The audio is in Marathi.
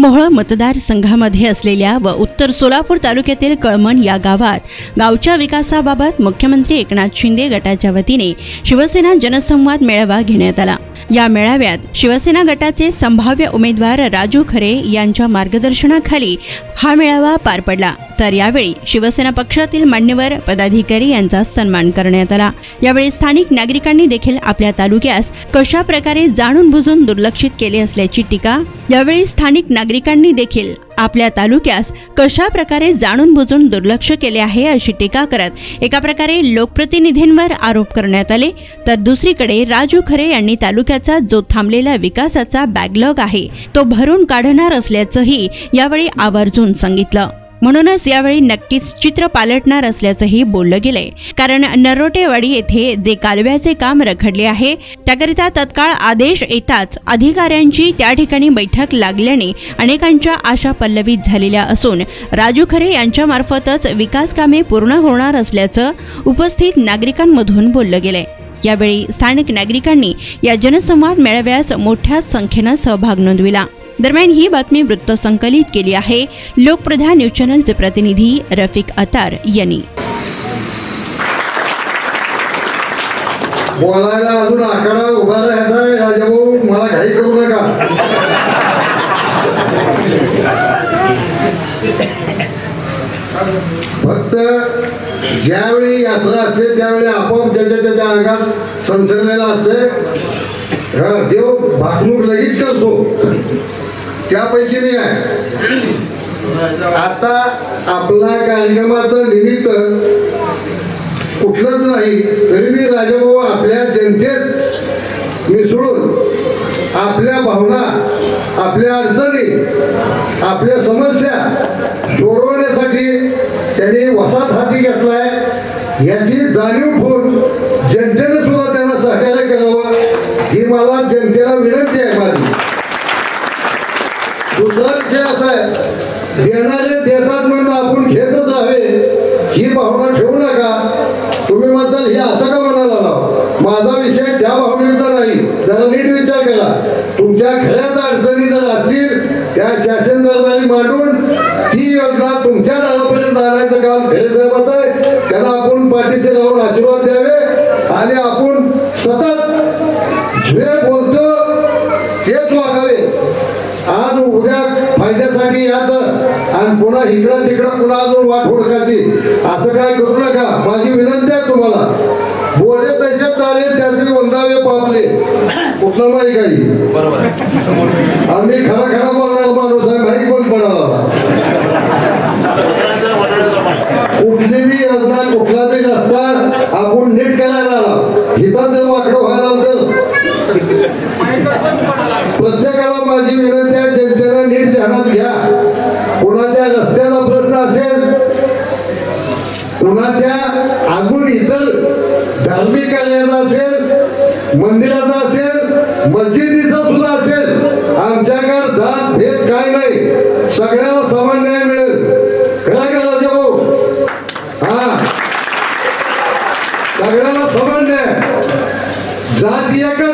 मोहोळ मतदारसंघामध्ये असलेल्या व उत्तर सोलापूर तालुक्यातील कळमण या गावात गावच्या विकासाबाबत मुख्यमंत्री एकनाथ शिंदे गटाच्या वतीने शिवसेना जनसंवाद मेळावा घेण्यात आला। या मेळाव्यात शिवसेना गटाचे संभाव्य उमेदवार राजू खरे यांच्या मार्गदर्शनाखाली हा मेळावा पार पडला। तर यावेळी शिवसेना पक्षातील मान्यवर पदाधिकारी यांचा सन्मान करण्यात आला। यावेळी स्थानिक नागरिकांनी देखील आपल्या तालुक्यास कशा प्रकारे जाणून बुजून दुर्लक्षित केले असल्याची टीका यावेळी स्थानिक नागरिकांनी देखील आपल्या तालुक्यास कशा प्रकारे जाणून बुजून दुर्लक्ष केले आहे अशी टीका करत एका प्रकारे लोकप्रतिनिधींवर आरोप करण्यात आले। तर दुसरीकडे राजू खरे यांनी तालुक्याचा जो थांबलेला विकासाचा बॅकलॉग आहे तो भरून काढणार असल्याचंही यावेळी आवर्जून सांगितलं। म्हणूनच यावेळी नक्कीच चित्र पालटणार असल्याचंही बोललं गेलंय। कारण नरोटेवाडी येथे जे कालव्याचे काम रखडले आहे त्याकरिता तत्काळ आदेश येताच अधिकाऱ्यांची त्या ठिकाणी बैठक लागल्याने अनेकांच्या आशा पल्लवित झालेल्या असून राजू खरे यांच्या मार्फतच विकास कामे पूर्ण होणार असल्याचं उपस्थित नागरिकांमधून बोललं गेलंय। यावेळी स्थानिक नागरिकांनी या जनसंवाद मेळाव्यास मोठ्या संख्येने सहभाग नोंदविला। दरम्यान ही बातमी वृत्त संकलित केली आहे लोकप्रधान न्यूज चॅनलचे प्रतिनिधी रफिक अतार यांनी। बोलायला अजून आकडा उभा राहायचा राजाभाऊ, मला घाई करू नका। फक्त ज्यावेळी यात्रा असते त्यावेळी आपोआप त्याच्या अंगात संसरलेला असते। देव भाकणूक लगेच करतो, त्यापैकी मी आहे। आता आपला कार्यक्रमाचं निमित्त कुठलंच नाही, तरी मी राजाभाऊ आपल्या जनतेत मिसळून आपल्या भावना, आपल्या अडचणी, आपल्या समस्या सोडवण्यासाठी त्यांनी वसाहत हाती घेतलाय याची जाणीव ठेवून जनतेने सुद्धा त्यांना सहकार्य करावं ही मला जनतेला विनंती आहे माझी। दुसरा विषय असा आहे, देणारे देतात म्हणून आपण घेतच हवे ही भावना ठेवू नका। तुम्ही म्हणताल हे असं का म्हणाला, माझा विषय त्या भावनेचा नाही, जरा नीट विचार करा। तुमच्या खऱ्याच अडचणी जर असतील त्या शासन दरबारी मांडून ती योजना तुमच्या दारापर्यंत आणायचं काम खरे साहेबाचं आहे। त्यांना आपण पाठीशी लावून आशीर्वाद द्यावे आणि आपण सतत जे बोलतो तेच वागावे। आज उद्या फायद्यासाठी याचं आणि पुन्हा इकडं तिकडं पुन्हा अजून वाट हुडकायची असं काय करू नका, माझी विनंती आहे तुम्हाला। बोले तसे चालेल त्याचे वंदावे पावले कुठलं नाही काही, आम्ही खरा खरा बोलणार माणूस आहे, माहीत पण पडाला। कुठली बी योजना कुठला बी रस्ता आपण नीट करायला आला, हिथं जर वाकडं व्हायला तर प्रत्येकाला माझी विनंती आहे, जनतेला नीट ध्यानात घ्या। कोणाच्या रस्त्याचा प्रश्न असेल, कोणाच्या अजून इतर धार्मिक कार्याचा असेल, मंदिराचा असेल, मस्जिदीचा सुद्धा असेल, आमच्याकडे जात भेद काय नाही, सगळ्याला समान न्याय मिळेल। खरं का राजाभाऊ? हा, सगळ्याला समान न्याय, जात एकच